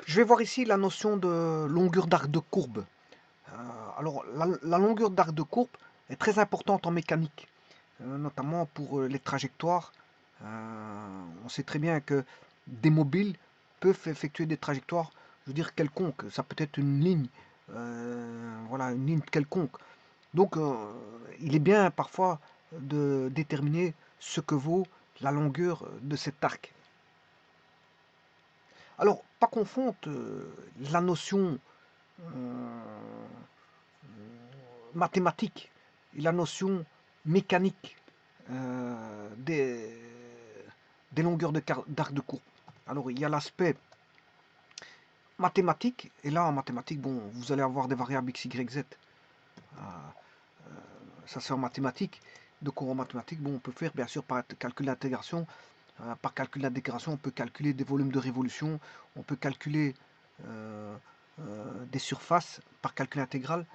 Je vais voir ici la notion de longueur d'arc de courbe. Alors, la longueur d'arc de courbe est très importante en mécanique, notamment pour les trajectoires. On sait très bien que des mobiles peuvent effectuer des trajectoires, je veux dire quelconques. Ça peut être une ligne, voilà, une ligne quelconque. Donc, il est bien parfois de déterminer ce que vaut la longueur de cet arc. Alors, pas confondre la notion mathématique et la notion mécanique des longueurs d'arc de courbe. Alors, il y a l'aspect mathématique, et là, en mathématiques, bon, vous allez avoir des variables x, y, z. Ça, c'est en mathématiques. Donc, en mathématiques, bon, on peut faire, bien sûr, par calcul d'intégration. Par calcul d'intégration, on peut calculer des volumes de révolution, on peut calculer des surfaces par calcul intégral.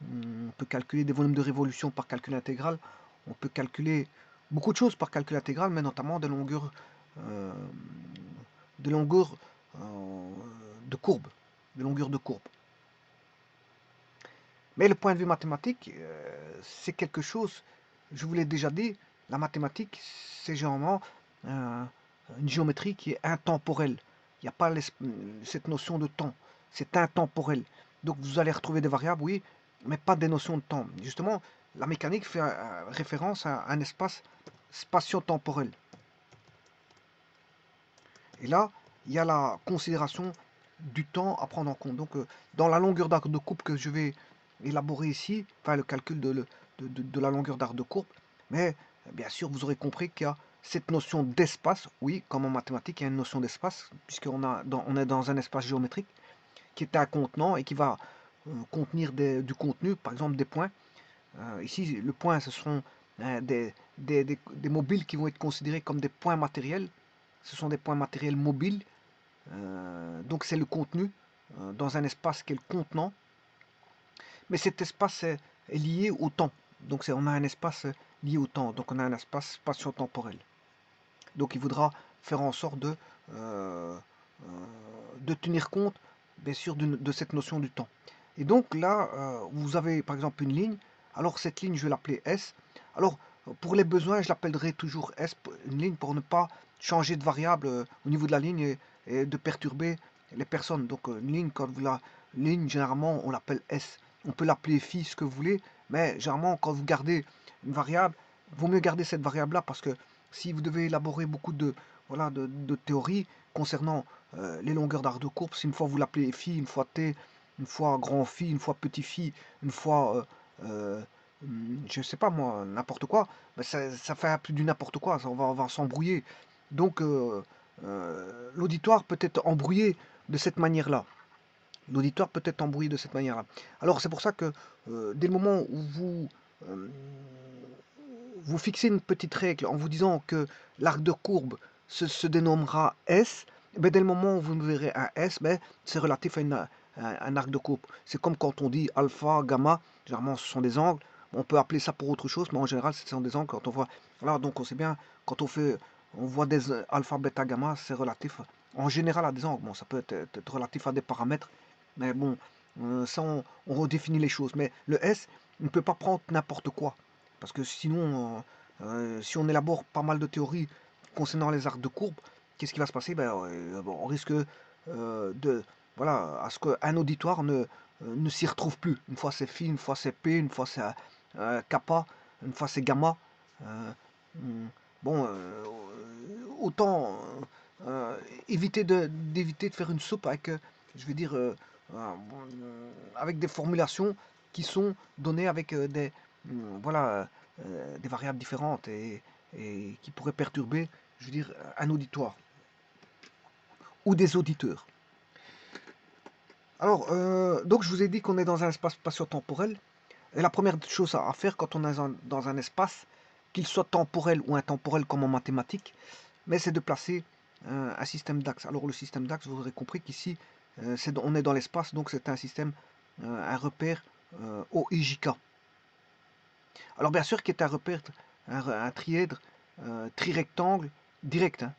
On peut calculer des volumes de révolution par calcul intégral. On peut calculer beaucoup de choses par calcul intégral, mais notamment euh, des longueurs de courbe, des longueurs de courbe. Mais le point de vue mathématique, c'est quelque chose, je vous l'ai déjà dit, la mathématique, c'est généralement une géométrie qui est intemporelle. Il n'y a pas cette notion de temps, c'est intemporel. Donc vous allez retrouver des variables, oui, mais pas des notions de temps. Justement, la mécanique fait référence à un espace spatio-temporel. Et là, il y a la considération du temps à prendre en compte. Donc, dans la longueur d'arc de coupe que je vais élaborer ici, enfin le calcul de la longueur d'arc de courbe, mais bien sûr, vous aurez compris qu'il y a cette notion d'espace. Oui, comme en mathématiques, il y a une notion d'espace, puisqu'on on est dans un espace géométrique qui est un contenant et qui va contenir du contenu, par exemple des points. Ici, le point, ce seront des mobiles qui vont être considérés comme des points matériels. Ce sont des points matériels mobiles. Donc c'est le contenu dans un espace qui est le contenant. Mais cet espace est lié au temps. Donc on a un espace lié au temps. Donc on a un espace spatio-temporel. Donc il faudra faire en sorte de tenir compte, bien sûr, de cette notion du temps. Et donc là, vous avez par exemple une ligne. Alors cette ligne, je vais l'appeler S. Alors pour les besoins, je l'appellerai toujours S, une ligne, pour ne pas changer de variable au niveau de la ligne et de perturber les personnes. Donc une ligne, quand vous la ligne, généralement, on l'appelle S. On peut l'appeler phi, ce que vous voulez, mais généralement, quand vous gardez une variable, il vaut mieux garder cette variable-là, parce que si vous devez élaborer beaucoup voilà, de théories concernant les longueurs d'arc de courbe, si une fois vous l'appelez phi, une fois t, une fois grand phi, une fois petit phi, une fois, je sais pas moi, n'importe quoi, ben ça fait plus du n'importe quoi, on va s'embrouiller. Donc l'auditoire peut être embrouillé de cette manière-là. L'auditoire peut être embrouillé de cette manière-là. Alors c'est pour ça que dès le moment où euh, vous fixez une petite règle en vous disant que l'arc de courbe se dénommera S, ben dès le moment où vous verrez un S, ben c'est relatif à un arc de courbe. C'est comme quand on dit alpha, gamma, généralement ce sont des angles. On peut appeler ça pour autre chose, mais en général ce sont des angles quand on voit. Voilà, donc on sait bien, quand on voit des alpha, bêta, gamma, c'est relatif en général à des angles. Bon, ça peut être relatif à des paramètres, mais bon, ça on redéfinit les choses. Mais le S, on ne peut pas prendre n'importe quoi. Parce que sinon, si on élabore pas mal de théories concernant les arcs de courbe, qu'est-ce qui va se passer? Ben, on risque de, voilà, à ce qu'un auditoire ne s'y retrouve plus. Une fois c'est phi, une fois c'est p, une fois c'est kappa, une fois c'est gamma. Euh, hmm, bon, autant éviter d'éviter de faire une soupe avec, je vais dire, avec des formulations qui sont données avec voilà, des variables différentes et qui pourraient perturber, je veux dire, un auditoire ou des auditeurs. Alors, donc je vous ai dit qu'on est dans un espace spatio-temporel. Et la première chose à faire quand on est dans un espace, qu'il soit temporel ou intemporel comme en mathématiques, mais c'est de placer un système d'axes. Alors le système d'axes, vous aurez compris qu'ici, on est dans l'espace, donc c'est un système, un repère OIJK. Alors bien sûr, qui est un repère, un trièdre, trirectangle direct. Hein.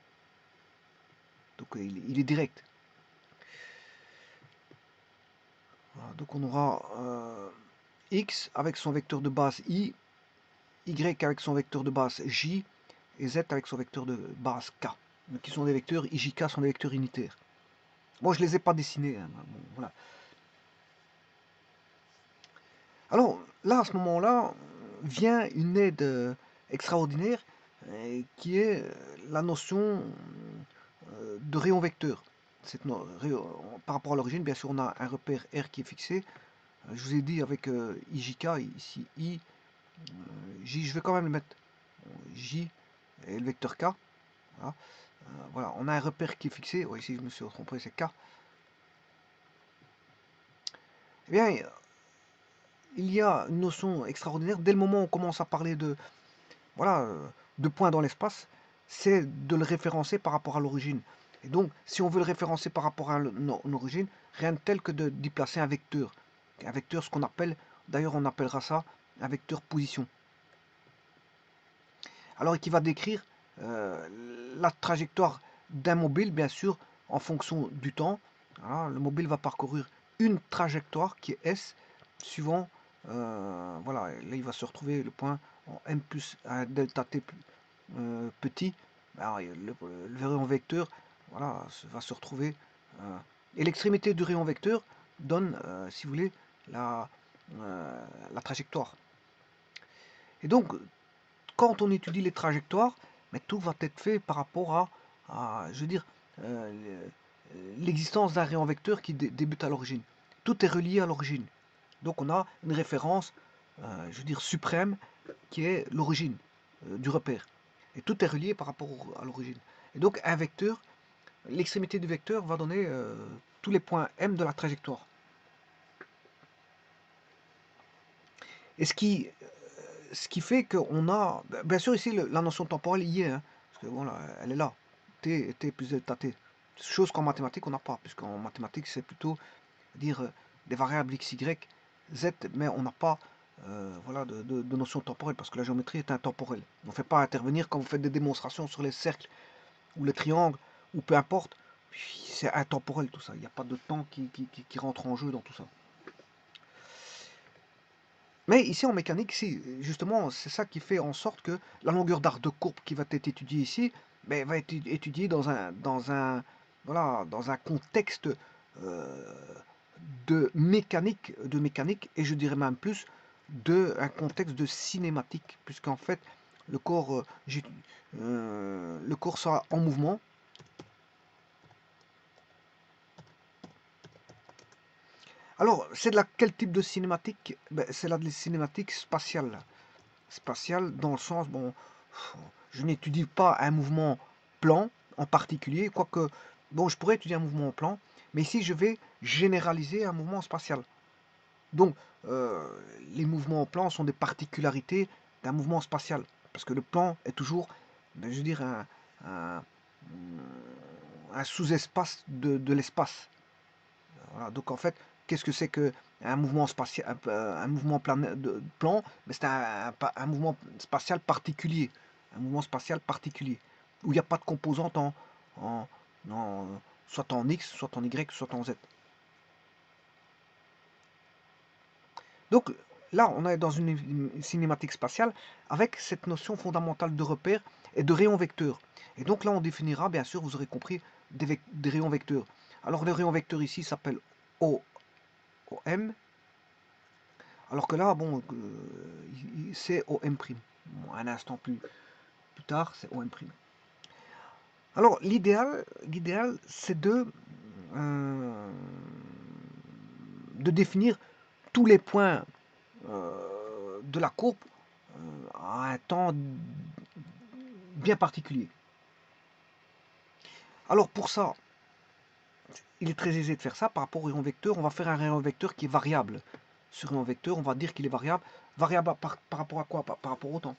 Donc il est direct. Donc on aura x avec son vecteur de base i, y avec son vecteur de base j, et z avec son vecteur de base k. Donc qui sont des vecteurs, i, j, k sont des vecteurs unitaires. Moi je ne les ai pas dessinés. Hein, bon, voilà. Alors là, à ce moment-là, vient une aide extraordinaire qui est la notion de rayon vecteur. Par rapport à l'origine, bien sûr, on a un repère R qui est fixé. Je vous ai dit avec IJK, ici I, J, je vais quand même le mettre J et le vecteur K. Voilà, voilà. On a un repère qui est fixé. Oh, ici, je me suis trompé, c'est K. Eh bien, il y a une notion extraordinaire. Dès le moment où on commence à parler de, voilà, de points dans l'espace, c'est de le référencer par rapport à l'origine. Et donc, si on veut le référencer par rapport à l'origine, rien de tel que d'y placer un vecteur. Un vecteur, ce qu'on appelle, d'ailleurs on appellera ça un vecteur position. Alors, qui va décrire la trajectoire d'un mobile, bien sûr, en fonction du temps. Voilà, le mobile va parcourir une trajectoire qui est S, suivant, voilà, là il va se retrouver le point en M plus un delta T petit. Alors, le rayon vecteur, voilà, va se retrouver. Et l'extrémité du rayon vecteur donne, si vous voulez, la trajectoire. Et donc, quand on étudie les trajectoires, mais tout va être fait par rapport je veux dire, l'existence d'un rayon vecteur qui débute à l'origine. Tout est relié à l'origine. Donc on a une référence, je veux dire, suprême, qui est l'origine du repère. Et tout est relié par rapport à l'origine. Et donc un vecteur, l'extrémité du vecteur va donner tous les points M de la trajectoire. Et ce qui fait qu'on a, bien sûr ici la notion temporelle y est, hein, parce que voilà, elle est là, t plus delta t, chose qu'en mathématiques on n'a pas, puisqu'en mathématiques c'est plutôt dire des variables x, y, z, mais on n'a pas voilà, de notion temporelle, parce que la géométrie est intemporelle. On ne fait pas intervenir quand vous faites des démonstrations sur les cercles ou les triangles, ou peu importe, c'est intemporel tout ça, il n'y a pas de temps qui rentre en jeu dans tout ça. Mais ici en mécanique, si, justement, c'est ça qui fait en sorte que la longueur d'arc de courbe qui va être étudiée ici, ben, va être étudiée voilà, dans un contexte de mécanique, et je dirais même plus, un contexte de cinématique, puisqu'en fait, le corps sera en mouvement. Alors, c'est de quel type de cinématique? Ben, c'est la cinématique spatiale. Spatiale dans le sens, bon, je n'étudie pas un mouvement plan en particulier, quoique, bon, je pourrais étudier un mouvement plan, mais ici je vais généraliser un mouvement spatial. Donc, les mouvements plans sont des particularités d'un mouvement spatial, parce que le plan est toujours, ben, je veux dire, un sous-espace de l'espace. Voilà, donc en fait, qu'est-ce que c'est qu'un mouvement spatial, un mouvement plan? Mais c'est un mouvement spatial particulier, un mouvement spatial particulier, où il n'y a pas de composante en, soit en x, soit en y, soit en z. Donc là, on est dans une cinématique spatiale avec cette notion fondamentale de repère et de rayon vecteur. Et donc là, on définira, bien sûr, vous aurez compris, des rayons vecteurs. Alors le rayon vecteur ici s'appelle OM, alors que là, bon, c'est OM'. Bon, un instant plus tard, c'est OM'. Alors l'idéal, c'est de définir tous les points de la courbe à un temps bien particulier. Alors pour ça, il est très aisé de faire ça par rapport au rayon vecteur. On va faire un rayon vecteur qui est variable. Ce rayon vecteur, on va dire qu'il est variable. Variable par rapport à quoi? Par rapport au temps.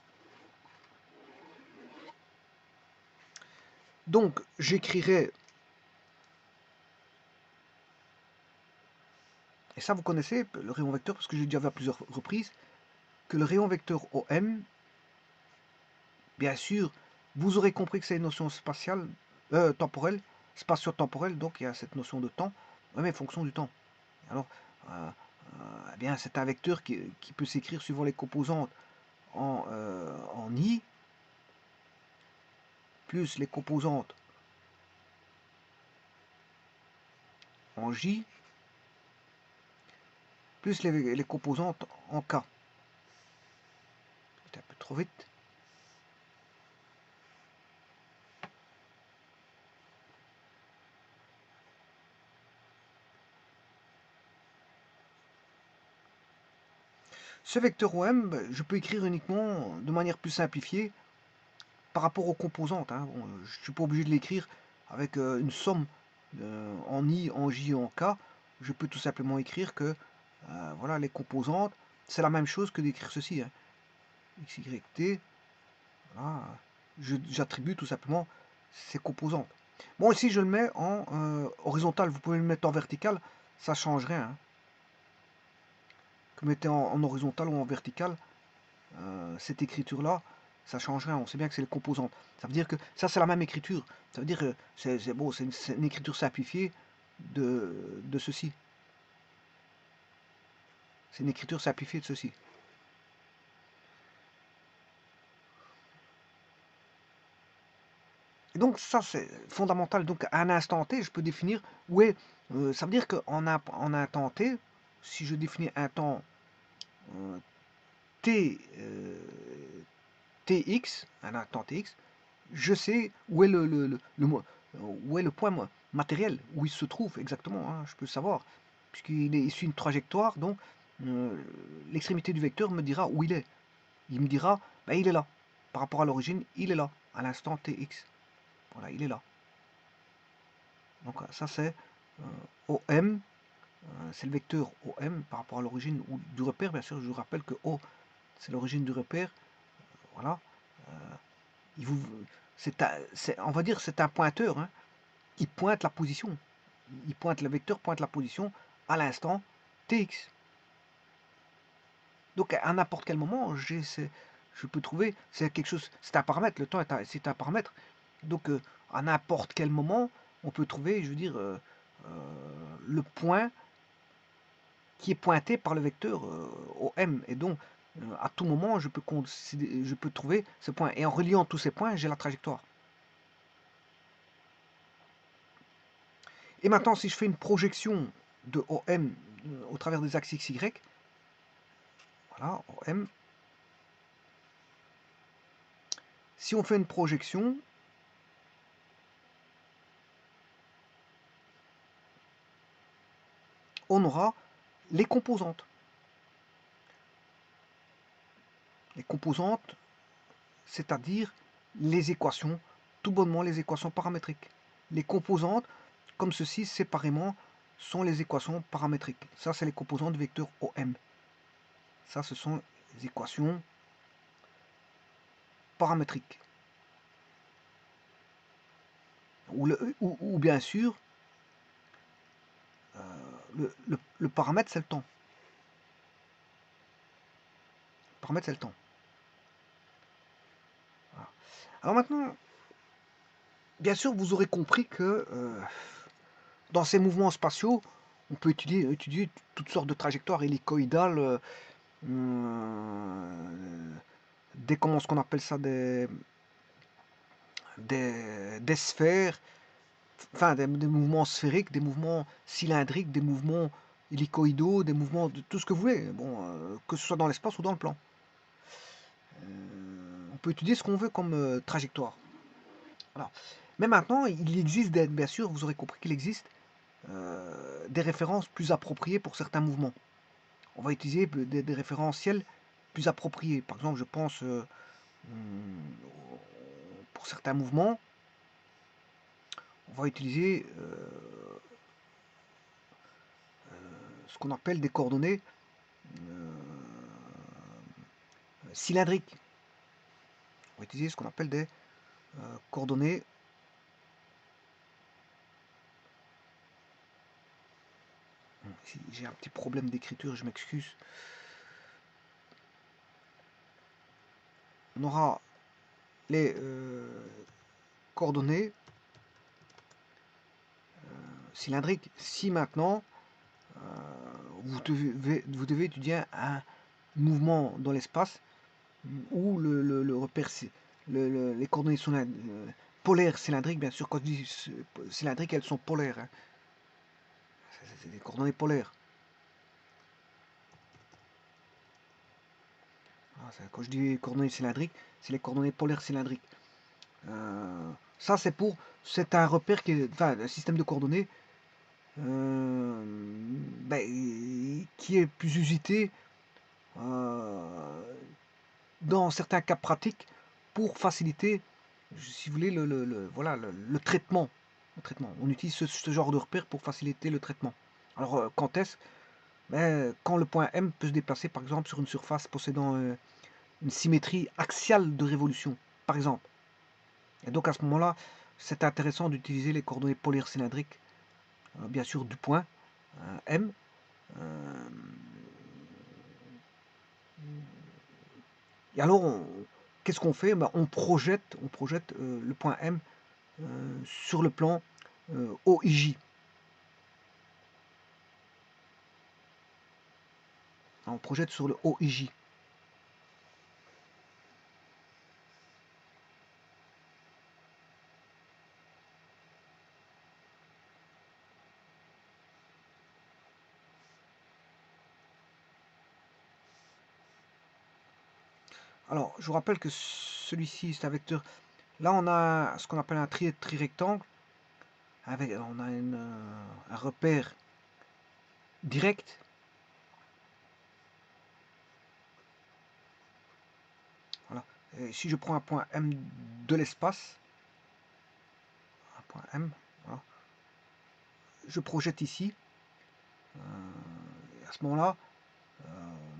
Donc j'écrirai, et ça vous connaissez le rayon vecteur parce que j'ai déjà vu à plusieurs reprises, que le rayon vecteur OM, bien sûr, vous aurez compris que c'est une notion spatiale, temporelle, spatio-temporelle, donc il y a cette notion de temps, mais fonction du temps. Alors, eh bien, c'est un vecteur qui peut s'écrire suivant les composantes en I, plus les composantes en J, plus les composantes en K. C'est un peu trop vite. Ce vecteur OM, je peux écrire uniquement de manière plus simplifiée par rapport aux composantes. Hein. Bon, je ne suis pas obligé de l'écrire avec une somme en I, en J et en K. Je peux tout simplement écrire que voilà, les composantes, c'est la même chose que d'écrire ceci. Hein. X, Y, T. Voilà. J'attribue tout simplement ces composantes. Bon, ici je le mets en horizontal. Vous pouvez le mettre en vertical, ça ne change rien. Hein. Que vous mettez en horizontal ou en vertical, cette écriture-là, ça change rien. On sait bien que c'est les composantes. Ça veut dire que ça, c'est la même écriture. Ça veut dire que c'est bon, c'est une écriture simplifiée de ceci. C'est une écriture simplifiée de ceci. Et donc ça, c'est fondamental. Donc à un instant T, je peux définir où est... ça veut dire qu'en un temps T, si je définis un temps T, Tx, un temps Tx, je sais où est où est le point matériel, où il se trouve exactement, hein, je peux le savoir, puisqu'il suit une trajectoire, donc l'extrémité du vecteur me dira où il est. Il me dira, ben, il est là. Par rapport à l'origine, il est là, à l'instant Tx. Voilà, il est là. Donc ça c'est OM, c'est le vecteur OM par rapport à l'origine du repère, bien sûr, je vous rappelle que O, c'est l'origine du repère, voilà. On va dire c'est un pointeur, hein. Il pointe la position. Le vecteur pointe la position à l'instant Tx. Donc à n'importe quel moment, je peux trouver, c'est quelque chose, c'est un paramètre, le temps c'est un paramètre. Donc à n'importe quel moment, on peut trouver, je veux dire, le point qui est pointé par le vecteur OM. Et donc à tout moment, je peux trouver ce point. Et en reliant tous ces points, j'ai la trajectoire. Et maintenant, si je fais une projection de OM au travers des axes XY, voilà, OM. Si on fait une projection, on aura les composantes. Les composantes, c'est-à-dire les équations, tout bonnement les équations paramétriques. Les composantes, comme ceci, séparément, sont les équations paramétriques. Ça, c'est les composantes du vecteur OM. Ça, ce sont les équations paramétriques. Ou bien sûr, le paramètre, c'est le temps. Le paramètre, c'est le temps. Voilà. Alors maintenant, bien sûr, vous aurez compris que dans ces mouvements spatiaux, on peut étudier toutes sortes de trajectoires hélicoïdales, ce qu'on appelle ça des sphères, enfin des mouvements sphériques, des mouvements cylindriques, des mouvements hélicoïdaux, des mouvements de tout ce que vous voulez, bon, que ce soit dans l'espace ou dans le plan. On peut étudier ce qu'on veut comme trajectoire. Voilà. Mais maintenant, il existe, bien sûr, vous aurez compris qu'il existe des références plus appropriées pour certains mouvements. On va utiliser des référentiels plus appropriés. Par exemple, je pense pour certains mouvements, on va utiliser ce qu'on appelle des coordonnées cylindriques. On va utiliser ce qu'on appelle des coordonnées j'ai un petit problème d'écriture, je m'excuse. On aura les coordonnées cylindriques. Si maintenant, vous devez étudier un mouvement dans l'espace où le repère, les coordonnées sont polaires cylindriques, bien sûr. Quand je dis cylindriques, elles sont polaires, hein. C'est des coordonnées polaires. Quand je dis coordonnées cylindriques, c'est les coordonnées polaires cylindriques. Ça, c'est un repère enfin, un système de coordonnées qui est plus usité dans certains cas pratiques pour faciliter, si vous voulez, voilà, le traitement. On utilise ce genre de repère pour faciliter le traitement. Alors, quand est-ce? Quand le point M peut se déplacer, par exemple, sur une surface possédant une symétrie axiale de révolution, par exemple. Et donc, à ce moment-là, c'est intéressant d'utiliser les coordonnées polaires cylindriques, bien sûr, du point M. Et alors, qu'est-ce qu'on fait? On projette le point M sur le plan OIJ. On projette sur le OIJ. Alors, je vous rappelle que celui-ci, c'est un vecteur. Là, on a ce qu'on appelle un trirectangle. On a un repère direct. Voilà. Et si je prends un point M de l'espace, un point M, voilà, je projette ici. À ce moment-là,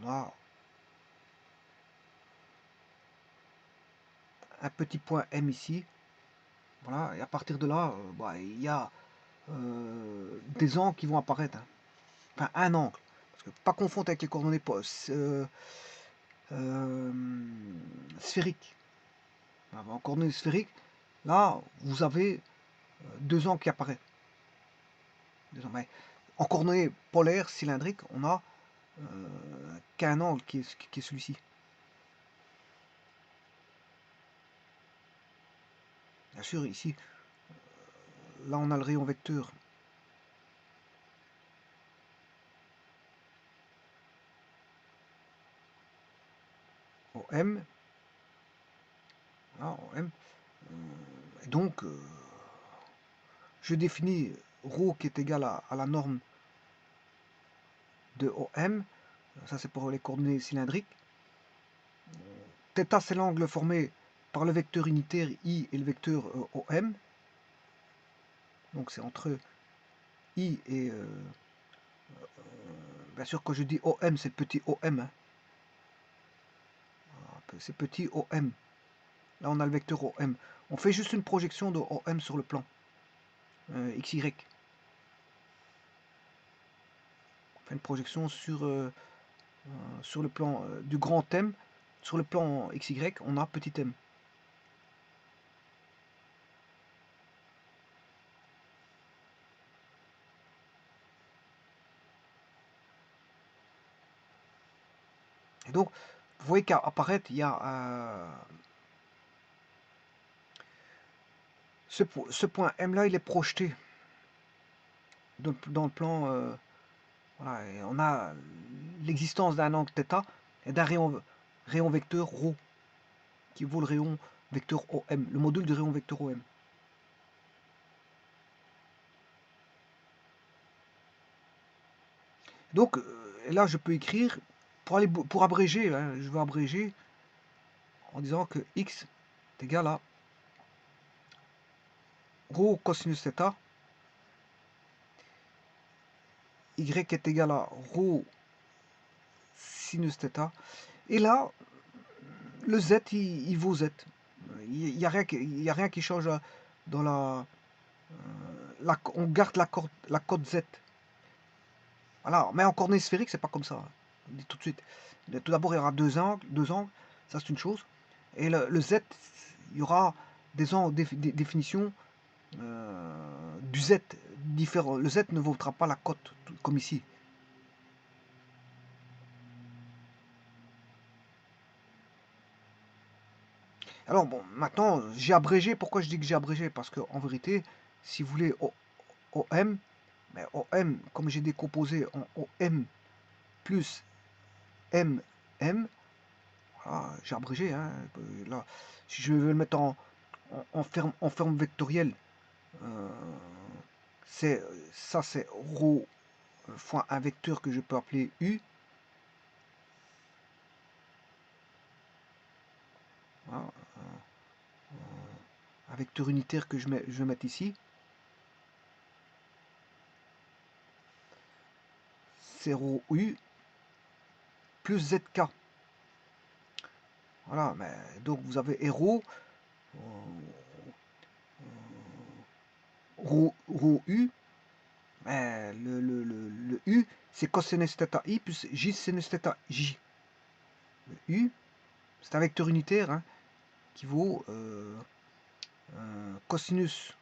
on a un petit point M ici. Voilà, et à partir de là, il y a des angles qui vont apparaître, hein. Enfin, un angle. Parce que pas confondre avec les coordonnées sphériques. En coordonnées sphériques, là, vous avez deux angles qui apparaissent. En coordonnées polaires cylindriques, on a qu'un angle qui est celui-ci. Bien sûr, ici, là, on a le rayon vecteur. OM. Voilà, OM. Et donc, je définis ρ qui est égal à la norme de OM. Ça, c'est pour les coordonnées cylindriques. Θ, c'est l'angle formé par le vecteur unitaire I et le vecteur OM. Donc, c'est entre I et... bien sûr, quand je dis OM, c'est petit OM. Hein. C'est petit OM. Là, on a le vecteur OM. On fait juste une projection de OM sur le plan XY. On fait une projection sur le plan du grand M. Sur le plan XY, on a petit m. Et donc, vous voyez qu'apparaître, il y a ce point M là, il est projeté dans le plan. Voilà, et on a l'existence d'un angle θ et d'un rayon vecteur ρ qui vaut le rayon vecteur OM, le module du rayon vecteur OM. Donc là, je peux écrire pour abréger, hein, je vais abréger en disant que x est égal à ρ cosinus θ, y est égal à ρ sinus θ, et là, le z, il vaut z. Il n'y a rien qui change dans on garde la cote z. Voilà, mais en coordonnées sphériques, c'est pas comme ça. On dit tout de suite. Tout d'abord, il y aura deux angles, ça c'est une chose. Et le z, il y aura des définitions du z différents. Le z ne vaudra pas la cote, comme ici. Alors bon, maintenant, j'ai abrégé. Pourquoi je dis que j'ai abrégé? Parce que en vérité, si vous voulez OM, mais OM, comme j'ai décomposé en OM plus MM, voilà, j'ai abrégé. Hein, là, si je veux le mettre en forme vectorielle, euh, ça c'est ρ fois un vecteur que je peux appeler U. Voilà, un vecteur unitaire que je vais mettre ici. C'est ρ U plus ZK. Voilà, mais donc vous avez rho, rho U, mais le U, c'est cosinus θ I plus J sinus θ J. Le U, c'est un vecteur unitaire hein, qui vaut cosinus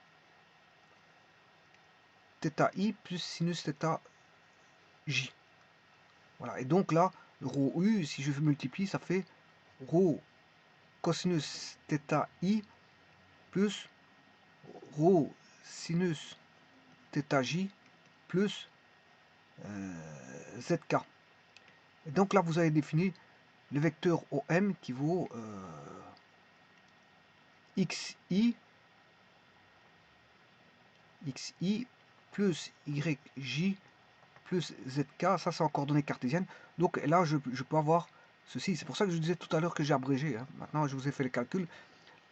θ I plus sinus θ J. Voilà, et donc là, le rho U, si je multiplie, ça fait rho cosinus θ I plus rho sinus θ J plus ZK. Et donc là, vous avez défini le vecteur OM qui vaut XI plus YJ plus ZK. Ça, c'est en coordonnées cartésiennes. Donc là, je peux avoir ceci. C'est pour ça que je disais tout à l'heure que j'ai abrégé. Hein. Maintenant, je vous ai fait les calculs.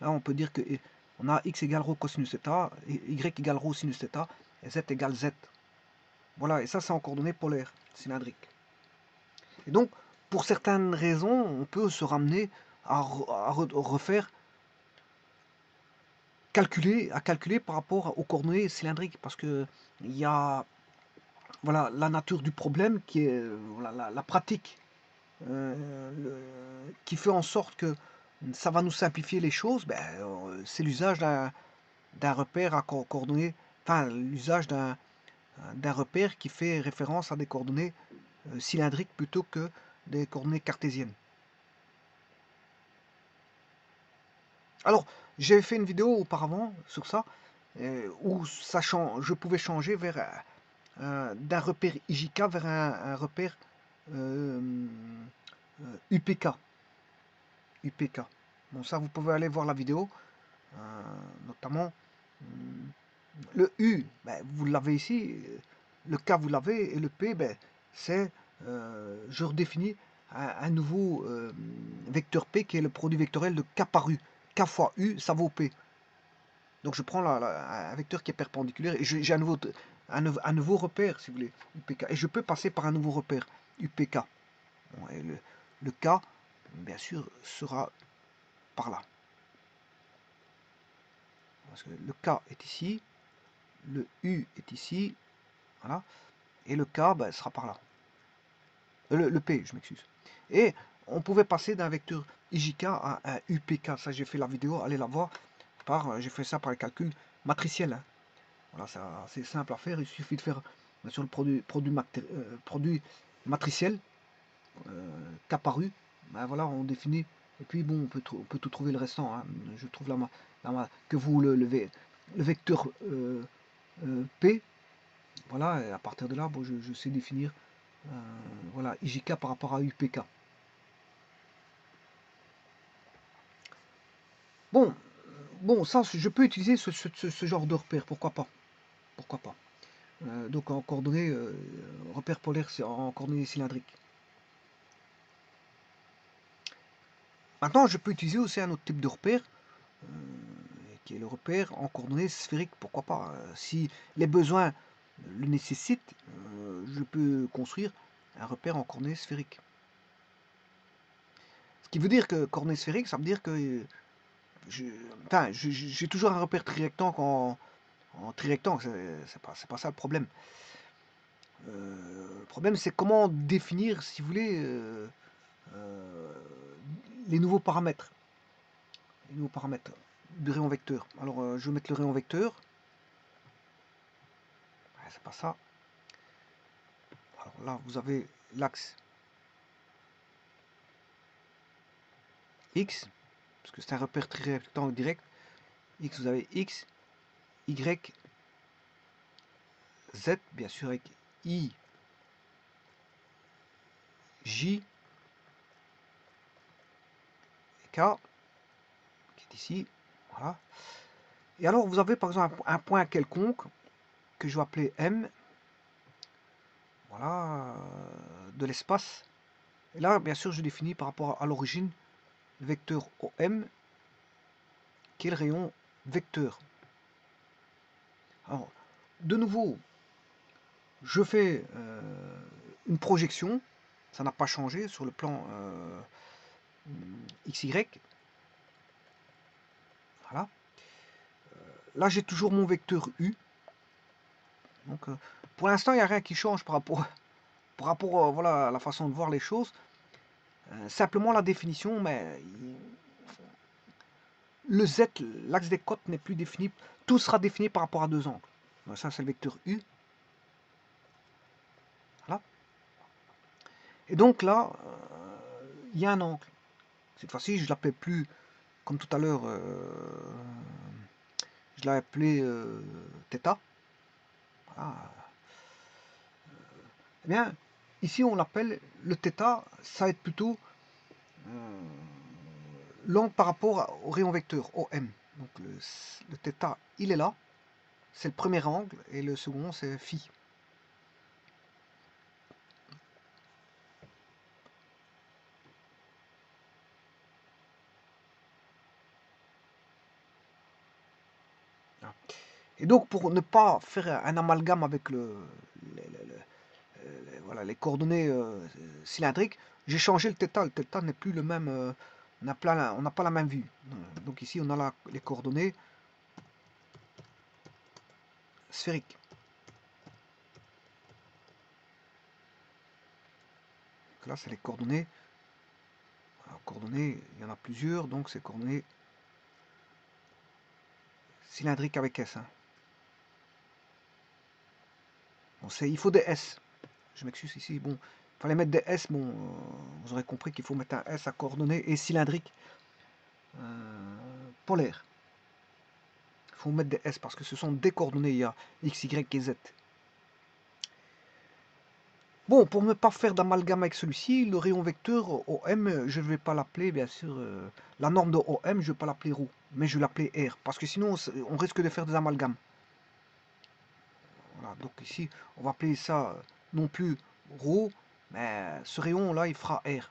Là, on peut dire que on a X égale rho cosinus θ, Y égale rho sinus θ, et Z égale Z. Voilà, et ça, c'est en coordonnées polaires, cylindriques. Et donc, pour certaines raisons, on peut se ramener à refaire, calculer par rapport aux coordonnées cylindriques, parce que il y a voilà, la nature du problème qui est voilà, la pratique, qui fait en sorte que ça va nous simplifier les choses, ben, c'est l'usage d'un repère à coordonnées, enfin l'usage d'un repère qui fait référence à des coordonnées cylindriques plutôt que des coordonnées cartésiennes. Alors, j'avais fait une vidéo auparavant sur ça, où je pouvais changer d'un repère IJK vers un repère UPK. UPK. Bon, ça, vous pouvez aller voir la vidéo, notamment le U, ben, vous l'avez ici, le K, vous l'avez, et le P, ben, c'est, je redéfinis un nouveau vecteur P qui est le produit vectoriel de K par U. K fois U, ça vaut P. Donc je prends un vecteur qui est perpendiculaire et j'ai un nouveau repère, si vous voulez, UPK. Et je peux passer par un nouveau repère, UPK. Bon, et le K, bien sûr, sera par là. Parce que le K est ici, le U est ici, voilà, et le K ben, sera par là. Le P, je m'excuse. Et on pouvait passer d'un vecteur IJK à un UPK. Ça, j'ai fait la vidéo, allez la voir. J'ai fait ça par les calculs matriciels. Hein. Voilà, c'est simple à faire. Il suffit de faire sur le produit matriciel, K par U. Ben, voilà, on définit. Et puis bon, on peut tout trouver le restant. Hein. Je trouve que vous le vecteur P. Voilà, et à partir de là, bon, je sais définir voilà, IJK par rapport à UPK. Bon, ça, je peux utiliser ce genre de repère, pourquoi pas. Pourquoi pas. Donc en coordonnées, repère polaire en coordonnées cylindriques. Maintenant, je peux utiliser aussi un autre type de repère, qui est le repère en coordonnées sphériques, pourquoi pas. Si les besoins le nécessitent, je peux construire un repère en coordonnées sphériques. Ce qui veut dire que coordonnées sphériques, ça veut dire que j'ai toujours un repère trirectangle en trirectangle, c'est pas ça le problème. Le problème, c'est comment définir, si vous voulez, euh, les nouveaux paramètres. Les nouveaux paramètres du rayon vecteur. Alors, je vais mettre le rayon vecteur. Ouais, c'est pas ça. Alors là, vous avez l'axe X. parce que c'est un repère trirectangle direct. X, vous avez X, Y, Z, bien sûr, avec I, J, et K, qui est ici. Voilà. Et alors, vous avez par exemple un point quelconque que je vais appeler M. Voilà, de l'espace. Et là, bien sûr, je définis par rapport à l'origine le vecteur OM, qui est le rayon vecteur. Alors, de nouveau, je fais une projection. Ça n'a pas changé sur le plan XY. Voilà. Là, j'ai toujours mon vecteur U. Donc, pour l'instant, il n'y a rien qui change par rapport voilà, à la façon de voir les choses. Simplement la définition, mais le Z, l'axe des côtes n'est plus défini. Tout sera défini par rapport à deux angles. Donc, ça, c'est le vecteur U. Voilà. Et donc là, il y a un angle. Cette fois-ci, je ne l'appelle plus comme tout à l'heure. Je l'ai appelé θ. Voilà. Eh bien, ici, on l'appelle le θ. Ça va être plutôt l'angle par rapport au rayon vecteur OM. Donc le θ, il est là. C'est le premier angle. Et le second, c'est phi. Et donc, pour ne pas faire un amalgame avec voilà, les coordonnées cylindriques, j'ai changé le θ. Le θ n'est plus le même. On n'a pas la même vue. Donc ici, on a les coordonnées sphériques. Donc là, c'est les coordonnées. Alors, coordonnées, il y en a plusieurs, donc c'est coordonnées cylindriques avec S. Hein. Bon, il faut des S. Je m'excuse ici. Bon, il fallait mettre des S. Bon, vous aurez compris qu'il faut mettre un S à coordonnées et cylindriques polaires. Il faut mettre des S parce que ce sont des coordonnées. Il y a X, Y et Z. Bon, pour ne pas faire d'amalgame avec celui-ci, le rayon vecteur OM, je ne vais pas l'appeler, bien sûr, la norme de OM, je ne vais pas l'appeler ρ, mais je vais l'appeler R, parce que sinon, on risque de faire des amalgames. Voilà, donc ici, on va appeler ça non plus ρ, mais ce rayon-là, il fera R.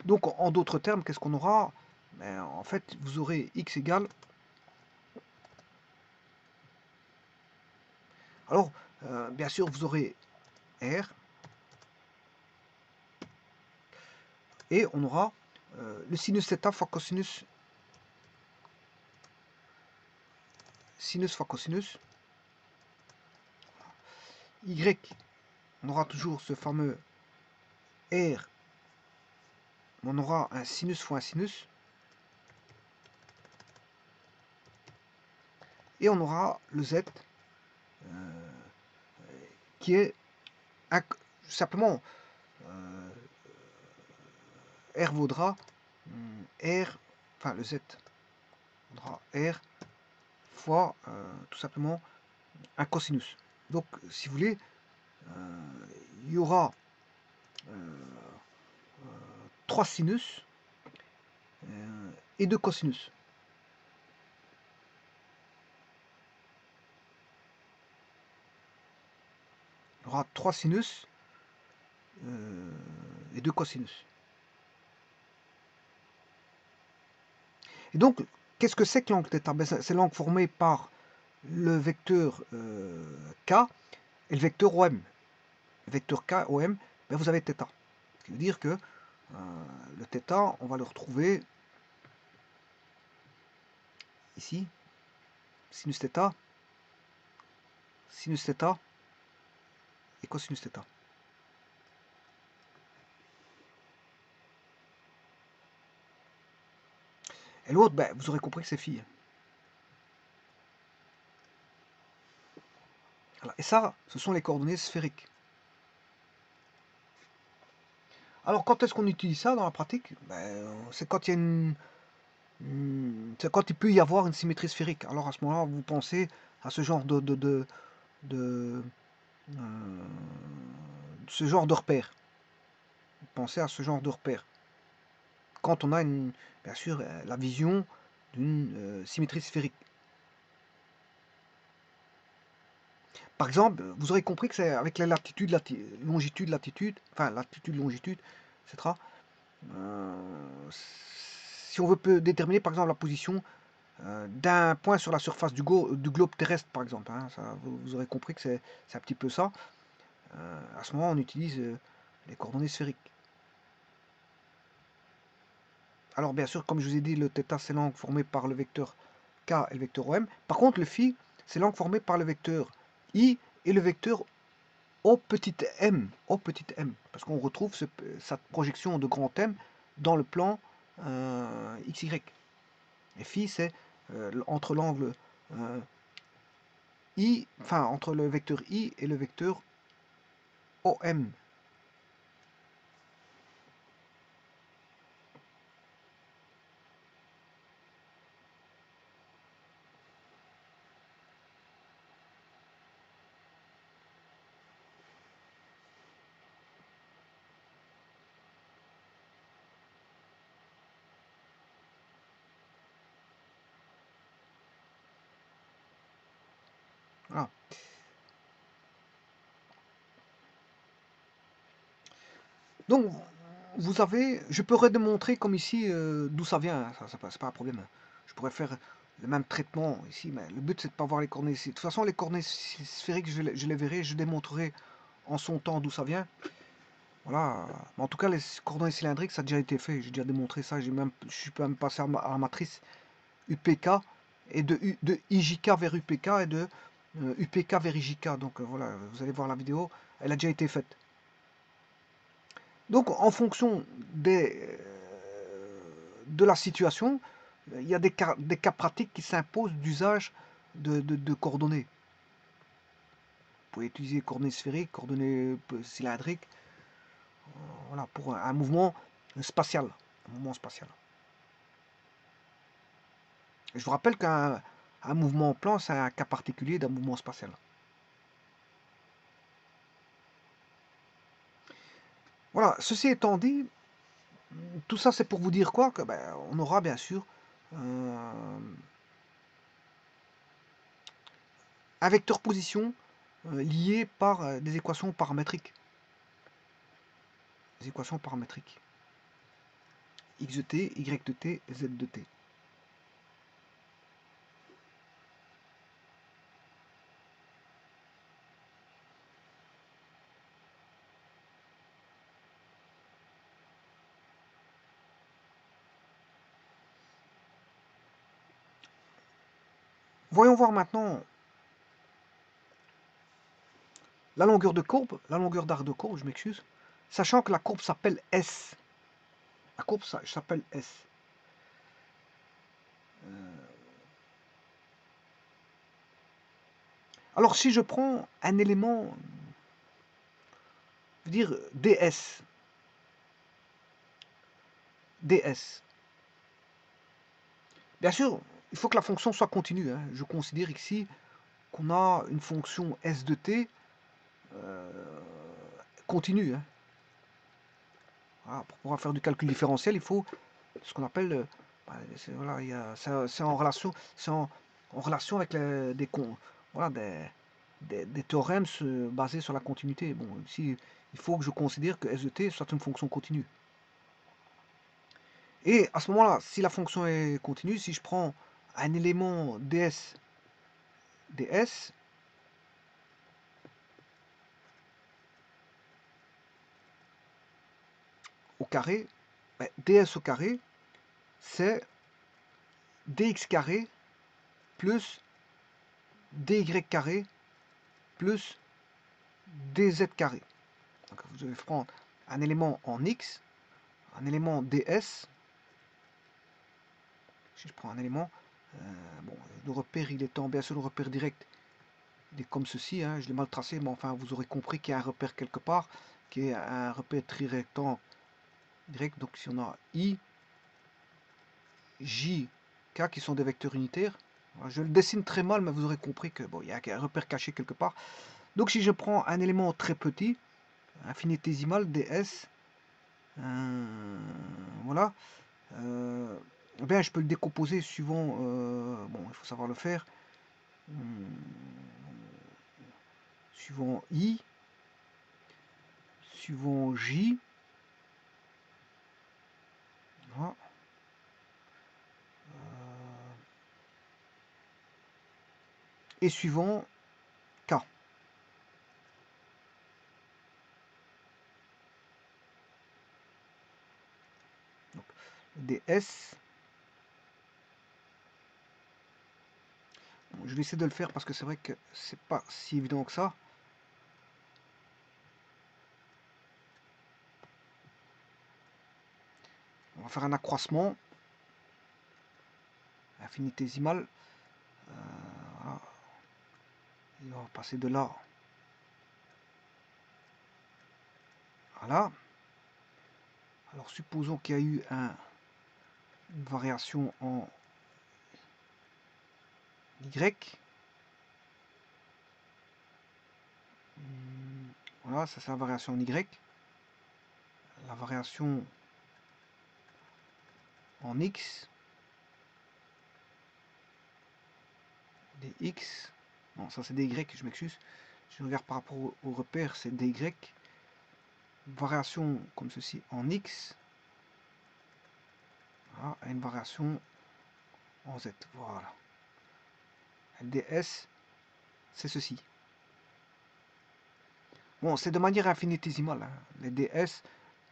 Donc, en d'autres termes, qu'est-ce qu'on aura? Ben, en fait, vous aurez X égale... Alors, bien sûr, vous aurez R, et on aura le sinus θ fois cosinus, sinus fois cosinus, Y, on aura toujours ce fameux R, on aura un sinus fois un sinus, et on aura le Z, qui est simplement R vaudra R, enfin le Z vaudra R fois tout simplement un cosinus. Donc, si vous voulez, il y aura 3 sinus et 2 cosinus. Il y aura 3 sinus et 2 cosinus. Et donc, qu'est-ce que c'est que l'angle θ? Ben, c'est l'angle formé par le vecteur K et le vecteur OM. Le vecteur K, OM, ben vous avez θ. Ce qui veut dire que le θ, on va le retrouver ici, sinus θ et cosinus θ. Et l'autre, ben, vous aurez compris que c'est phi. Voilà. Et ça, ce sont les coordonnées sphériques. Alors, quand est-ce qu'on utilise ça dans la pratique? Ben, c'est quand il y a C'est quand il peut y avoir une symétrie sphérique. Alors à ce moment-là, vous pensez à ce genre de, euh, ce genre de repère. Pensez à ce genre de repère. Quand on a bien sûr la vision d'une symétrie sphérique. Par exemple, vous aurez compris que c'est avec la latitude, longitude, latitude, enfin latitude, longitude, etc. Euh, si on veut déterminer par exemple la position d'un point sur la surface du globe terrestre, par exemple, hein, ça, vous aurez compris que c'est un petit peu ça. À ce moment, on utilise les coordonnées sphériques. Alors bien sûr, comme je vous ai dit, le θ, c'est l'angle formé par le vecteur k et le vecteur OM. Par contre, le phi, c'est l'angle formé par le vecteur i et le vecteur O petit m. O petit m. Parce qu'on retrouve cette projection de grand M dans le plan XY. Et phi, c'est entre l'angle i, enfin entre le vecteur i et le vecteur OM. Voilà. Donc, vous avez, je pourrais démontrer comme ici d'où ça vient, hein, ça c'est pas un problème. Je pourrais faire le même traitement ici, mais le but c'est de pas voir les coordonnées ici. De toute façon, les coordonnées sphériques, je les verrai, je démontrerai en son temps d'où ça vient. Voilà. Mais en tout cas, les coordonnées cylindriques, ça a déjà été fait. J'ai déjà démontré ça. Je suis même passé à la matrice UPK et de IJK vers UPK et de UPK vers IJK. Donc voilà, vous allez voir la vidéo. Elle a déjà été faite. Donc, en fonction de la situation, il y a des cas pratiques qui s'imposent d'usage de coordonnées. Vous pouvez utiliser coordonnées sphériques, coordonnées cylindriques, voilà, pour un mouvement spatial. Un mouvement spatial. Et je vous rappelle qu'un mouvement plan, c'est un cas particulier d'un mouvement spatial. Voilà, ceci étant dit, tout ça c'est pour vous dire quoi? Que on aura bien sûr un vecteur position lié par des équations paramétriques. Des équations paramétriques. X de t, Y de t, Z de t. Voyons voir maintenant la longueur de courbe, la longueur d'arc de courbe, je m'excuse, sachant que la courbe s'appelle S. La courbe s'appelle S. Alors si je prends un élément, je veux dire ds, bien sûr, il faut que la fonction soit continue. Hein. Je considère ici qu'on a une fonction S de t continue. Hein. Voilà, pour pouvoir faire du calcul différentiel, il faut ce qu'on appelle, voilà, c'est en relation, en relation avec voilà, des théorèmes basés sur la continuité. Bon, ici, il faut que je considère que S de t soit une fonction continue. Et à ce moment-là, si la fonction est continue, si je prends un élément ds au carré, ds au carré, c'est dx carré plus dy carré plus dz carré. Donc vous devez prendre un élément en x, un élément ds. Si je prends un élément, bon, le repère il est en, bien sûr le repère direct, il est comme ceci, hein, je l'ai mal tracé, mais enfin vous aurez compris qu'il y a un repère quelque part, qui est un repère trirectangle direct. Donc si on a i, J, K qui sont des vecteurs unitaires. Je le dessine très mal, mais vous aurez compris que bon, il y a un repère caché quelque part. Donc si je prends un élément très petit, infinitésimal, ds, voilà, eh bien, je peux le décomposer suivant, bon, il faut savoir le faire, suivant I, suivant J, voilà, et suivant K. Donc, ds, bon, je vais essayer de le faire parce que c'est vrai que c'est pas si évident que ça. On va faire un accroissement infinitésimal. Voilà. Et on va passer de là. Voilà. Alors supposons qu'il y a eu une variation en Y. Voilà, ça c'est la variation en Y. La variation en X. Des X. Non, ça c'est des Y, je m'excuse. Je regarde par rapport au repère, c'est des Y. Variation comme ceci en X. Voilà, et une variation en Z. Voilà. LDS, c'est ceci. Bon, c'est de manière infinitésimale. Hein. Les DS,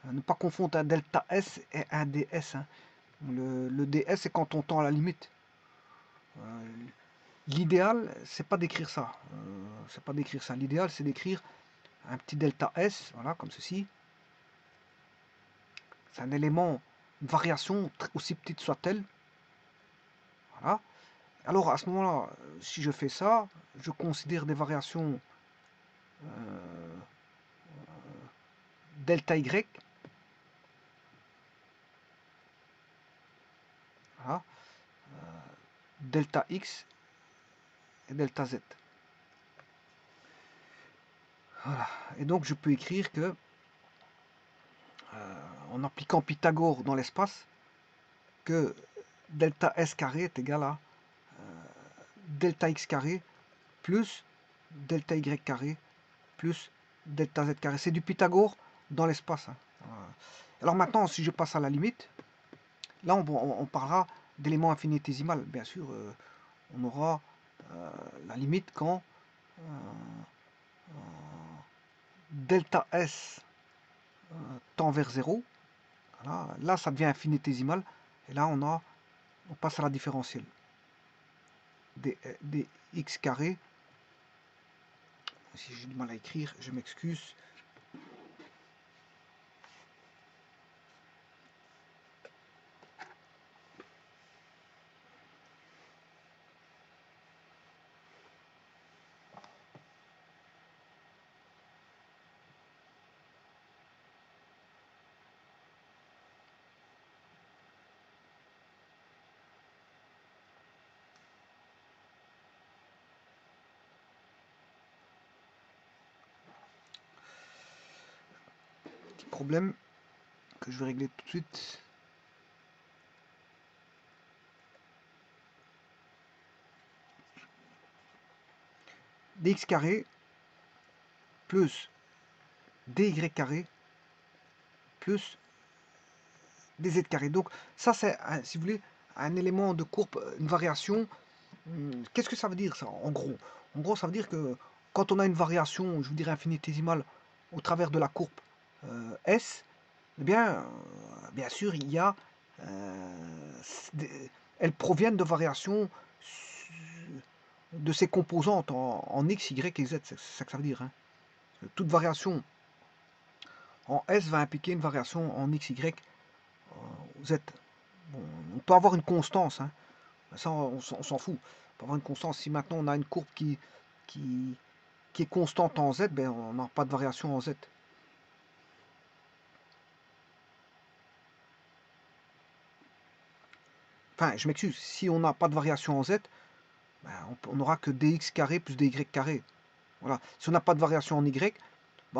ne pas confondre un delta S et un DS. Hein. Le DS, c'est quand on tend à la limite. L'idéal, c'est pas d'écrire ça. C'est pas d'écrire ça. L'idéal, c'est d'écrire un petit delta S, voilà, comme ceci. C'est un élément, une variation, aussi petite soit-elle. Voilà. Alors, à ce moment-là, si je fais ça, je considère des variations delta Y. Voilà. Delta X et delta Z. Voilà. Et donc, je peux écrire que, en appliquant Pythagore dans l'espace, que delta S carré est égal à delta X carré plus delta Y carré plus delta Z carré. C'est du Pythagore dans l'espace. Hein. Alors maintenant, si je passe à la limite, là on parlera d'éléments infinitésimaux. Bien sûr, on aura la limite quand delta S tend vers 0. Voilà. Là, ça devient infinitésimal. Et là, on passe à la différentielle. Des x carré. Si j'ai du mal à écrire, je m'excuse. Petit problème que je vais régler tout de suite. Dx carré plus dy carré plus dz carré. Donc ça c'est, si vous voulez, un élément de courbe, une variation. Qu'est-ce que ça veut dire ça en gros? En gros, ça veut dire que quand on a une variation, je vous dirais infinitésimale, au travers de la courbe S, eh bien sûr, il y a, elles proviennent de variations de ces composantes en X, Y et Z. C'est ça que ça veut dire. Hein. Toute variation en S va impliquer une variation en X, Y, Z. Bon, on peut avoir une constance. Hein. Ça, on s'en fout. On peut avoir une constance. Si maintenant on a une courbe qui, qui est constante en Z, ben, on n'a pas de variation en Z. Enfin, je m'excuse, si on n'a pas de variation en z, ben, on n'aura que dx carré plus dy carré. Voilà. Si on n'a pas de variation en y, ben,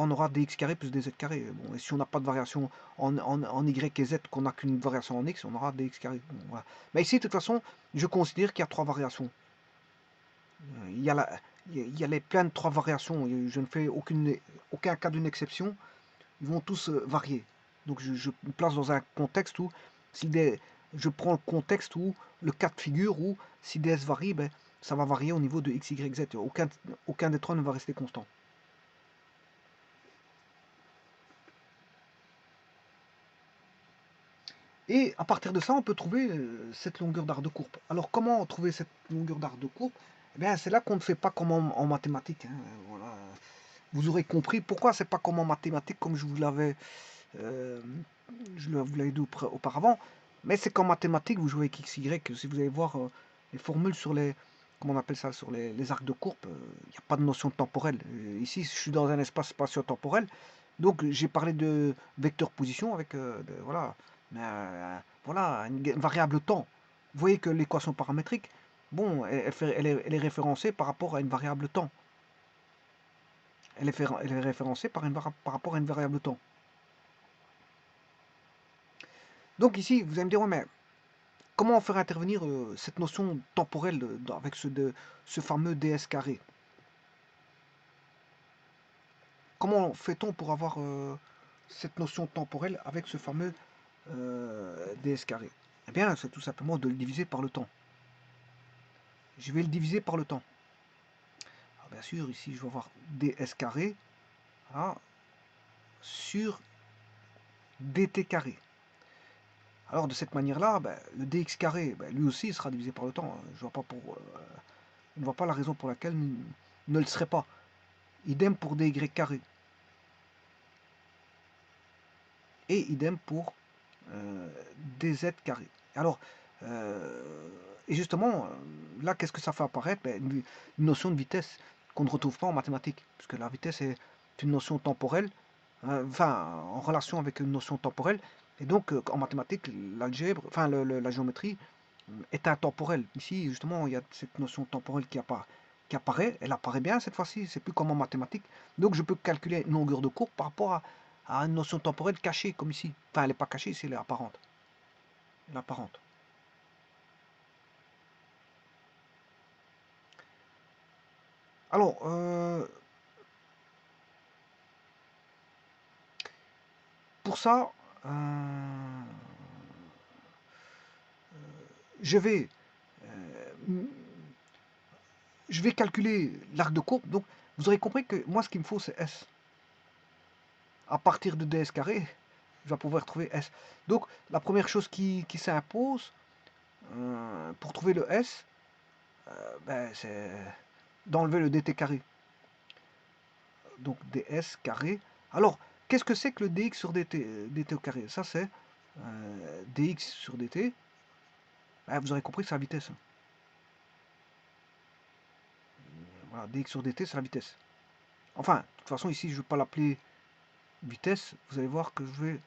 on aura dx carré plus dz carré. Bon, et si on n'a pas de variation en y et z, qu'on n'a qu'une variation en x, on aura dx carré. Bon, voilà. Mais ici, de toute façon, je considère qu'il y a trois variations. Il y a, les plein de trois variations. Je ne fais aucun cas d'une exception. Ils vont tous varier. Donc je me place dans un contexte où je prends le contexte où le cas de figure où si ds varie, ben, ça va varier au niveau de x, y, z. Aucun des trois ne va rester constant. Et à partir de ça, on peut trouver cette longueur d'arc de courbe. Alors comment trouver cette longueur d'arc de courbe? Eh bien, c'est là qu'on ne fait pas comme en mathématiques. Hein. Voilà. Vous aurez compris pourquoi c'est pas comme en mathématiques, comme je vous l'avais dit auparavant. Mais c'est qu'en mathématiques, vous jouez avec x, y. Si vous allez voir les formules sur les, comment on appelle ça, sur les arcs de courbe, il n'y a pas de notion temporelle. Ici, je suis dans un espace spatio-temporel. Donc, j'ai parlé de vecteur position avec, voilà, voilà, une variable temps. Vous voyez que l'équation paramétrique, bon, elle est référencée par rapport à une variable temps. Elle est référencée par rapport à une variable temps. Donc ici, vous allez me dire, ouais, mais comment faire intervenir cette notion temporelle avec ce fameux ds carré? Comment fait-on pour avoir cette notion temporelle avec ce fameux ds carré? Eh bien, c'est tout simplement de le diviser par le temps. Je vais le diviser par le temps. Alors, bien sûr, ici, je vais avoir ds carré, voilà, sur dt carré. Alors, de cette manière-là, ben, le dx carré, ben, lui aussi, sera divisé par le temps. Je ne vois pas la raison pour laquelle ne le serait pas. Idem pour dy carré. Et idem pour dz carré. Alors, et justement, là, qu'est-ce que ça fait apparaître? Ben, une notion de vitesse qu'on ne retrouve pas en mathématiques, puisque la vitesse est une notion temporelle, enfin, en relation avec une notion temporelle, et donc en mathématiques, l'algèbre, enfin la géométrie est intemporelle. Ici, justement, il y a cette notion temporelle qui apparaît, elle apparaît bien cette fois-ci, c'est plus comme en mathématiques. Donc je peux calculer une longueur de courbe par rapport à une notion temporelle cachée, comme ici. Enfin, elle n'est pas cachée, c'est apparente. L'apparente. Alors, pour ça, je vais, calculer l'arc de courbe. Donc, vous aurez compris que moi, ce qu'il me faut, c'est S. À partir de ds carré, je vais pouvoir trouver S. Donc, la première chose qui s'impose pour trouver le S, ben, c'est d'enlever le dt carré. Donc, ds carré. Alors, qu'est-ce que c'est que le dx sur dt au carré? Ça, c'est dx sur dt. Ben, vous aurez compris que c'est la vitesse. Voilà, dx sur dt, c'est la vitesse. Enfin, de toute façon, ici, je ne vais pas l'appeler vitesse. Vous allez voir que je vais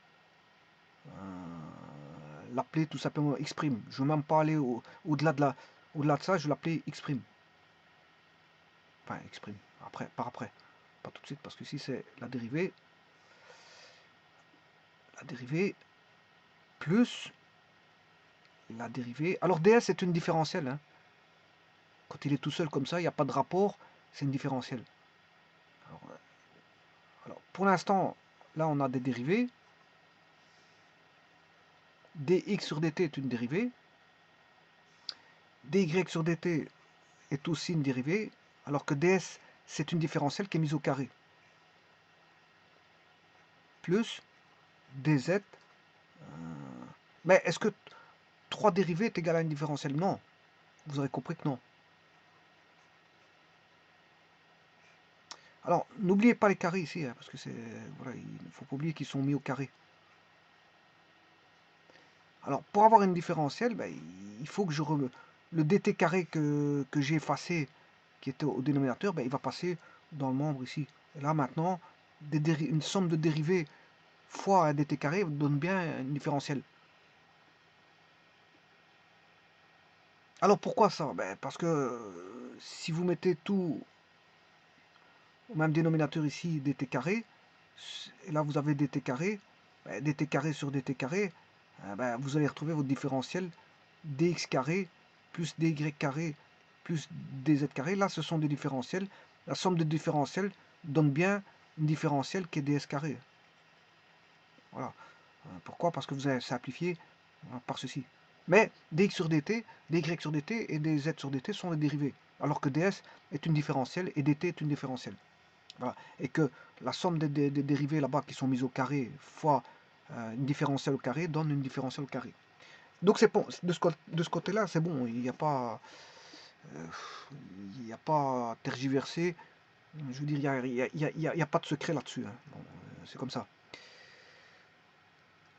l'appeler tout simplement x'. Je ne vais même pas aller au-delà de ça, je vais l'appeler x'. Enfin, x'. Après, par après. Pas tout de suite, parce que ici, c'est la dérivée. La dérivée plus la dérivée. Alors, ds, c'est une différentielle. Hein. Quand il est tout seul comme ça, il n'y a pas de rapport, c'est une différentielle. Alors, pour l'instant, là, on a des dérivées. dx sur dt est une dérivée. dy sur dt est aussi une dérivée, alors que ds, c'est une différentielle qui est mise au carré. Plus dz. Mais est-ce que 3 dérivées est égal à une différentielle? Non. Vous aurez compris que non. Alors, n'oubliez pas les carrés ici, hein, parce que voilà, il ne faut pas oublier qu'ils sont mis au carré. Alors, pour avoir une différentielle, ben, il faut que le dt carré que j'ai effacé, qui était au dénominateur, ben, il va passer dans le membre ici. Et là, maintenant, une somme de dérivées fois un dt carré donne bien une différentielle. Alors pourquoi ça? Ben, parce que si vous mettez tout au même dénominateur ici, dt carré, et là vous avez dt carré, ben, dt carré sur dt carré, ben, vous allez retrouver votre différentiel dx carré plus dy carré plus dz carré. Là, ce sont des différentiels. La somme des différentiels donne bien une différentielle qui est ds carré. Voilà. Pourquoi? Parce que vous avez simplifié par ceci. Mais dx sur dt, dy sur dt et dz sur dt sont des dérivés, alors que ds est une différentielle et dt est une différentielle. Voilà. Et que la somme des dérivés là-bas qui sont mises au carré fois une différentielle au carré donne une différentielle au carré. Donc c'est bon, de ce côté-là, c'est bon, il n'y a pas à tergiverser. Je veux dire, il y a pas de secret là-dessus, hein. Bon, c'est comme ça.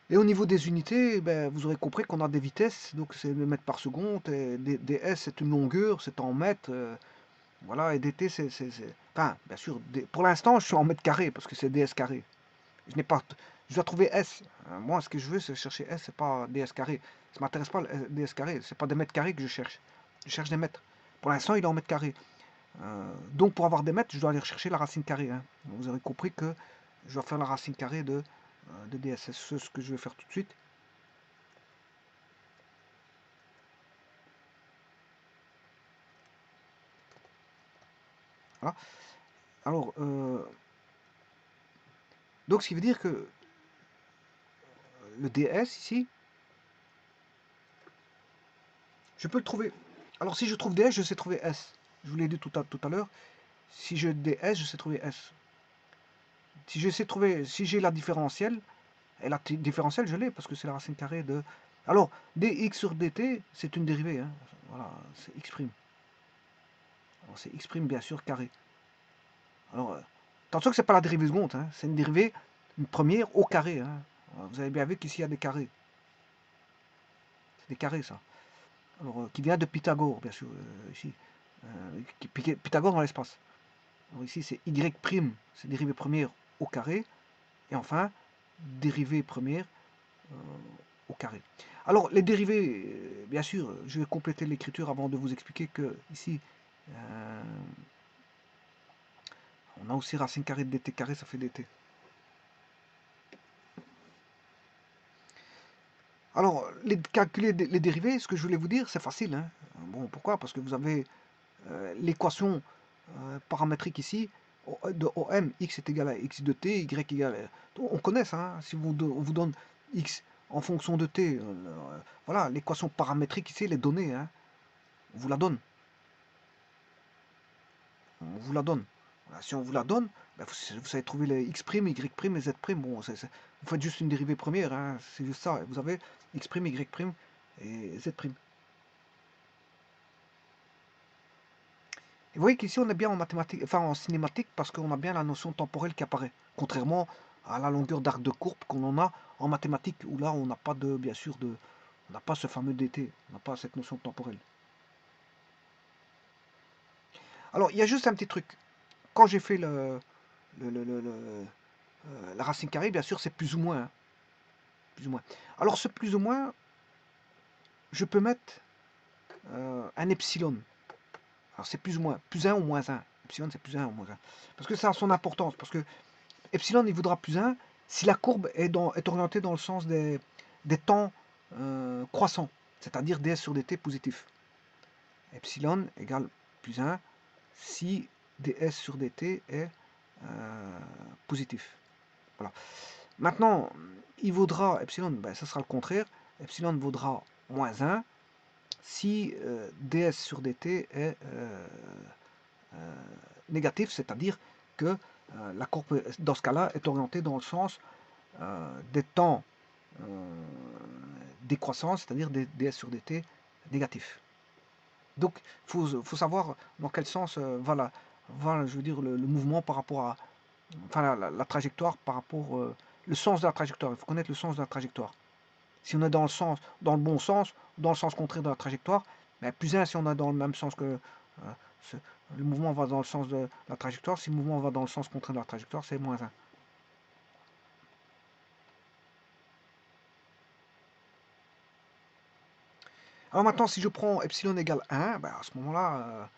Et au niveau des unités, ben, vous aurez compris qu'on a des vitesses, donc c'est le mètres par seconde, et ds c'est une longueur, c'est en mètres, voilà, et dt Enfin, bien sûr, pour l'instant je suis en mètres carrés, parce que c'est ds carré. Je n'ai pas... Je dois trouver s. Moi, ce que je veux, c'est chercher s, c'est pas ds carré. Ça m'intéresse pas le ds carré, c'est pas des mètres carrés que je cherche. Je cherche des mètres. Pour l'instant, il est en mètres carrés. Donc pour avoir des mètres, je dois aller chercher la racine carrée, hein. Vous avez compris que je dois faire la racine carrée de ds. C'est ce que je vais faire tout de suite. Voilà. Alors, donc ce qui veut dire que le ds ici, je peux le trouver. Alors si je trouve ds, je sais trouver s. Je vous l'ai dit tout à l'heure. Si je ds, je sais trouver s. Si je sais trouver, si j'ai la différentielle, et la différentielle je l'ai parce que c'est la racine carrée de... Alors, dx sur dt, c'est une dérivée, hein. Voilà, c'est x'. Alors c'est x' bien sûr carré. Alors, attention que c'est pas la dérivée seconde, hein. C'est une dérivée, une première au carré, hein. Vous avez bien vu qu'ici il y a des carrés. C'est des carrés ça. Alors, qui vient de Pythagore, bien sûr, ici. Pythagore dans l'espace. Alors ici c'est y', c'est dérivée première au carré. Et enfin, dérivée première au carré. Alors, les dérivés, bien sûr, je vais compléter l'écriture avant de vous expliquer que ici, on a aussi racine carrée de dt carré, ça fait dt. Alors, calculer les dérivés, ce que je voulais vous dire, c'est facile, hein. Bon, pourquoi? Parce que vous avez l'équation paramétrique ici, de OM, x est égal à x de t, y égal à... On connaît ça, hein. Si on vous donne x en fonction de t, voilà, l'équation paramétrique ici, elle est donnée, hein. On vous la donne. On vous la donne. Voilà, si on vous la donne, ben vous savez trouver les x', y' et z'. Bon, vous faites juste une dérivée première, hein, c'est juste ça. Vous avez x', y' et z'. Et vous voyez qu'ici on est bien en mathématiques, enfin en cinématique, parce qu'on a bien la notion temporelle qui apparaît. Contrairement à la longueur d'arc de courbe qu'on en a en mathématiques, où là on n'a pas de, bien sûr, on n'a pas ce fameux dt, on n'a pas cette notion temporelle. Alors il y a juste un petit truc. Quand j'ai fait la racine carrée, bien sûr, c'est plus ou moins, hein, plus ou moins. Alors ce plus ou moins, je peux mettre un epsilon. Alors c'est plus ou moins, plus 1 ou moins 1. Epsilon c'est plus 1 ou moins 1. Parce que ça a son importance, parce que epsilon il voudra plus 1 si la courbe est orientée dans le sens des temps croissants, c'est-à-dire ds sur dt positif. Epsilon égale plus 1 si ds sur dt est positif. Voilà. Maintenant, il vaudra, epsilon, ben, ça sera le contraire, epsilon vaudra moins 1 si ds sur dt est négatif, c'est-à-dire que la courbe, dans ce cas-là, est orientée dans le sens des temps décroissants, c'est-à-dire des ds sur dt négatifs. Donc, il faut savoir dans quel sens va, je veux dire, le mouvement par rapport à, enfin, la trajectoire par rapport, le sens de la trajectoire. Il faut connaître le sens de la trajectoire. Si on est dans le sens, dans le bon sens, dans le sens contraire de la trajectoire, ben, plus 1 si on est dans le même sens que le mouvement va dans le sens de la trajectoire. Si le mouvement va dans le sens contraire de la trajectoire, c'est moins 1. Alors maintenant, si je prends epsilon égale 1, ben à ce moment-là,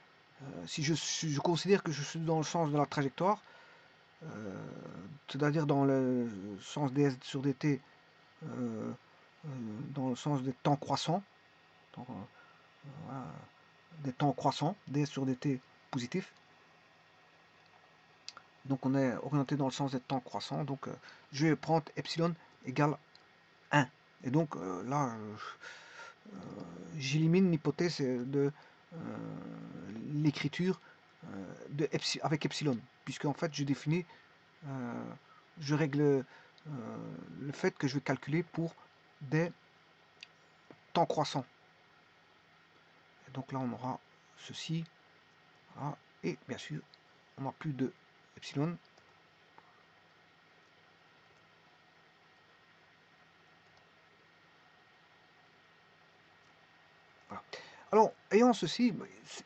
si je considère que je suis dans le sens de la trajectoire, c'est-à-dire dans le sens ds sur dt, euh, dans le sens des temps croissants, donc, voilà, des temps croissants, ds sur dt positif. Donc on est orienté dans le sens des temps croissants. Donc je vais prendre epsilon égale 1. Et donc là, j'élimine l'hypothèse de l'écriture avec epsilon, puisque en fait je définis, je règle le fait que je vais calculer pour des temps croissants. Et donc là on aura ceci, voilà, et bien sûr on n'a plus de epsilon. Voilà. Alors, ayant ceci,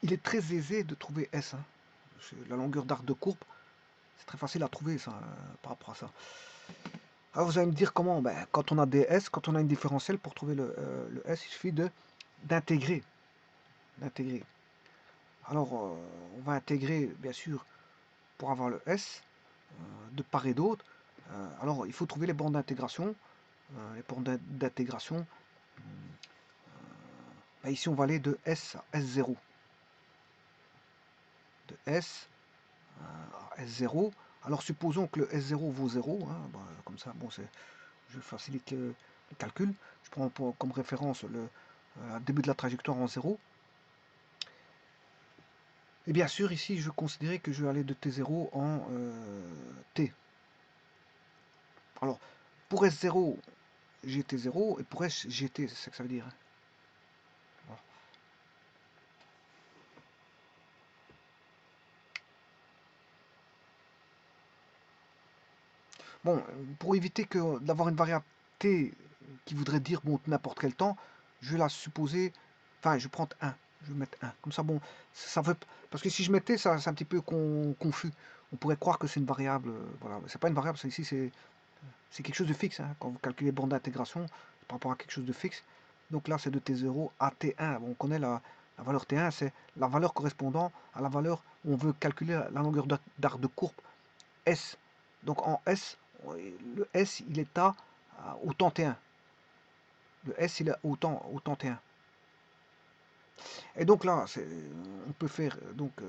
il est très aisé de trouver S, hein. La longueur d'arc de courbe, c'est très facile à trouver ça, par rapport à ça. Alors vous allez me dire comment, ben, quand on a des S, quand on a une différentielle, pour trouver le S, il suffit d'intégrer. Alors on va intégrer, bien sûr, pour avoir le S, de part et d'autre. Alors il faut trouver les bornes d'intégration. Les bornes d'intégration, ben, ici on va aller de S à S0. De S à S0. Alors supposons que le S0 vaut 0, hein, ben, comme ça, bon, je facilite le calcul. Je prends comme référence le début de la trajectoire en 0. Et bien sûr, ici, je considérais que je vais aller de T0 en T. Alors, pour S0, j'ai T0, et pour S, j'ai T, c'est ça que ça veut dire. Voilà. Bon, pour éviter d'avoir une variable T qui voudrait dire bon, n'importe quel temps, je vais la supposer, enfin, je prends 1. Je vais mettre 1. Comme ça, bon, ça veut. Parce que si je mettais, ça, c'est un petit peu confus. On pourrait croire que c'est une variable. Voilà, c'est pas une variable, ça ici, c'est quelque chose de fixe. Hein. Quand vous calculez les bornes d'intégration, par rapport à quelque chose de fixe. Donc là, c'est de T0 à T1. Bon, on connaît la valeur T1, c'est la valeur correspondant à la valeur où on veut calculer la longueur d'arc de courbe S. Donc en S, le S, il est au temps T1. Le S, il est au temps T1. Et donc là, on peut faire donc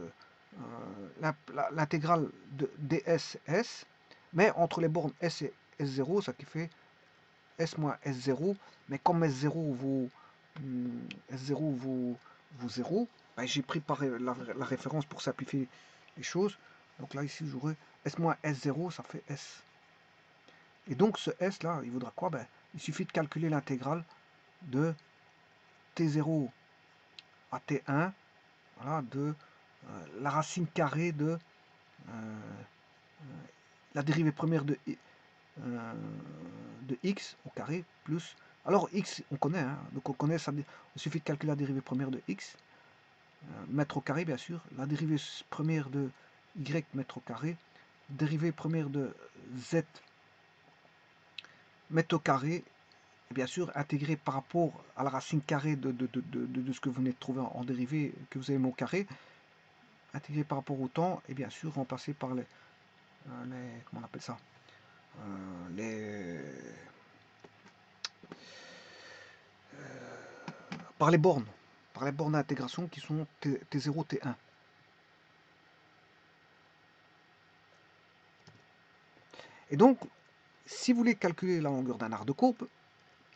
l'intégrale de dss, mais entre les bornes S et S0, ça qui fait S moins S0, mais comme S0 vaut 0, ben j'ai pris par la référence pour simplifier les choses. Donc là, ici, j'aurai S moins S0, ça fait S. Et donc, ce S là, il vaudra quoi? Ben, il suffit de calculer l'intégrale de T0 à T1, voilà, de la racine carrée de la dérivée première de x au carré plus. Alors x, on connaît, hein, donc on connaît ça. Il suffit de calculer la dérivée première de x, mètre au carré bien sûr, la dérivée première de y mètre au carré, dérivée première de z mètre au carré, et bien sûr intégrée par rapport à la racine carrée de ce que vous venez de trouver en dérivée, que vous avez mis au carré, intégrée par rapport au temps, et bien sûr remplacée par les comment on appelle ça, les par les bornes, d'intégration qui sont T0, T1. Et donc, si vous voulez calculer la longueur d'un arc de courbe,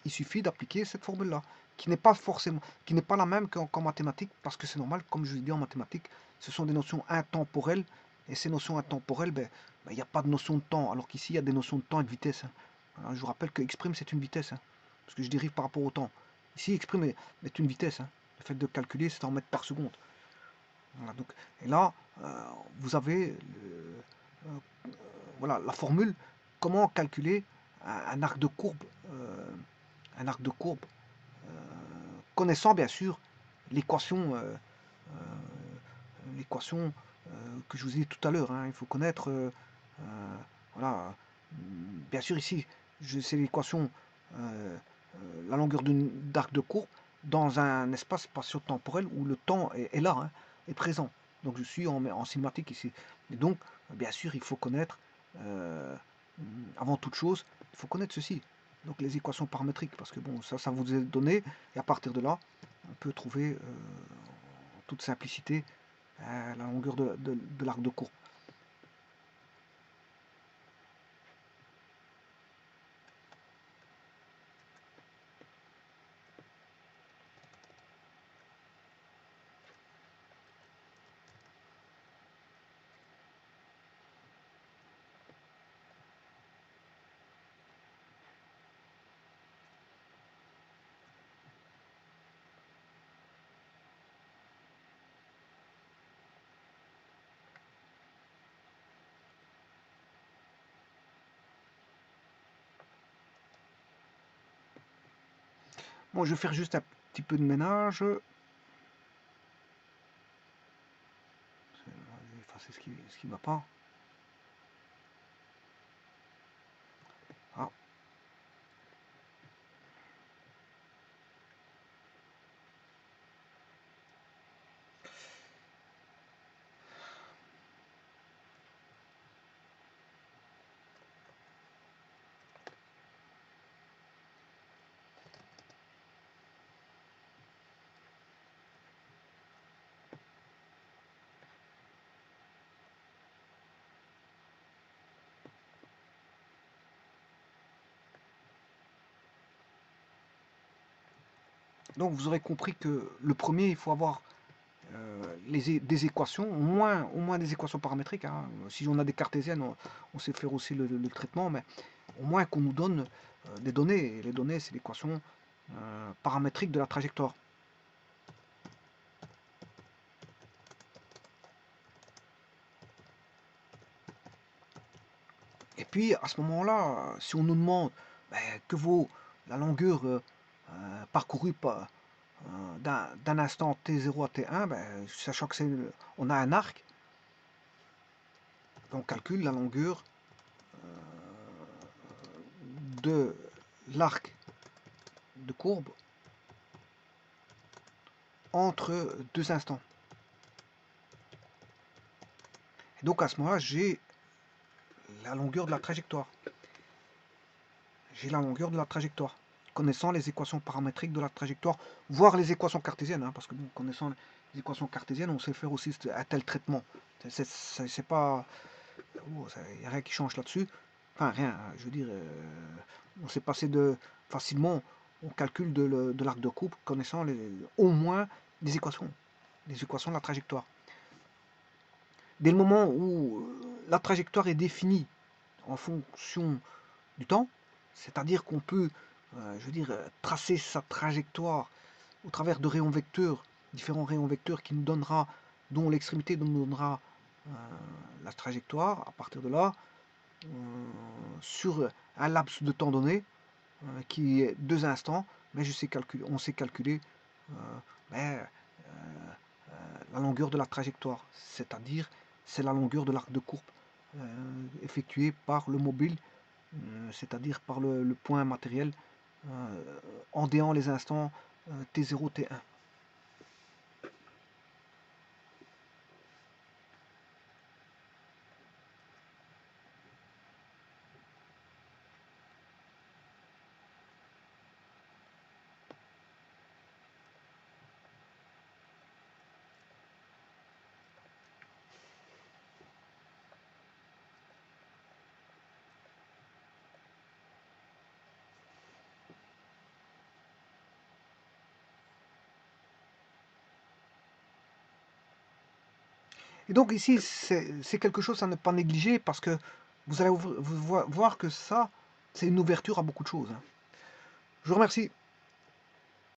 il suffit d'appliquer cette formule-là, qui n'est pas forcément, qui n'est pas la même qu'en mathématiques, parce que c'est normal, comme je vous l'ai dit en mathématiques, ce sont des notions intemporelles, et ces notions intemporelles, il n'y a pas de notion de temps, alors qu'ici, il y a des notions de temps et de vitesse. Hein. Alors, je vous rappelle que x' c'est une vitesse, hein, parce que je dérive par rapport au temps. Ici, x' est une vitesse. Hein. Le fait de calculer, c'est en mètres par seconde. Voilà, donc, et là, vous avez voilà, la formule, comment calculer un arc de courbe, un arc de courbe, connaissant bien sûr l'équation l'équation que je vous ai dit tout à l'heure. Hein. Il faut connaître, voilà, bien sûr ici, c'est l'équation, la longueur d'arc de courbe, dans un espace spatio-temporel où le temps est là, hein, est présent. Donc je suis en cinématique ici. Et donc, bien sûr, il faut connaître, avant toute chose, il faut connaître ceci. Donc les équations paramétriques, parce que bon, ça vous est donné, et à partir de là, on peut trouver en toute simplicité la longueur de l'arc de courbe. Bon, je vais faire juste un petit peu de ménage. Je vais effacer ce qui ne va pas. Ah. Donc vous aurez compris que le premier, il faut avoir des équations, au moins des équations paramétriques, hein. Si on a des cartésiennes, on sait faire aussi le traitement, mais au moins qu'on nous donne des données. Et les données, c'est l'équation paramétrique de la trajectoire. Et puis à ce moment-là, si on nous demande ben, que vaut la longueur parcourue d'un instant t0 à t1, ben, sachant que on a un arc, on calcule la longueur de l'arc de courbe entre deux instants. Et donc à ce moment-là, j'ai la longueur de la trajectoire. J'ai la longueur de la trajectoire. Connaissant les équations paramétriques de la trajectoire, voire les équations cartésiennes, hein, parce que bon, connaissant les équations cartésiennes, on sait faire aussi un tel traitement. C'est pas, il n'y a rien qui change là-dessus. Enfin, rien, je veux dire, on s'est passé facilement, on calcule de l'arc de coupe, connaissant au moins des équations de la trajectoire. Dès le moment où la trajectoire est définie en fonction du temps, c'est-à-dire qu'on peut, je veux dire, tracer sa trajectoire au travers de rayons vecteurs, différents rayons vecteurs qui nous donnera, dont l'extrémité nous donnera la trajectoire. À partir de là, sur un laps de temps donné, qui est 2 instants, mais on sait calculer ben, la longueur de la trajectoire, c'est-à-dire c'est la longueur de l'arc de courbe effectué par le mobile, c'est-à-dire par le point matériel en déant les instants T0, T1. Et donc ici, c'est quelque chose à ne pas négliger parce que vous allez voir que ça, c'est une ouverture à beaucoup de choses, hein. Je vous remercie.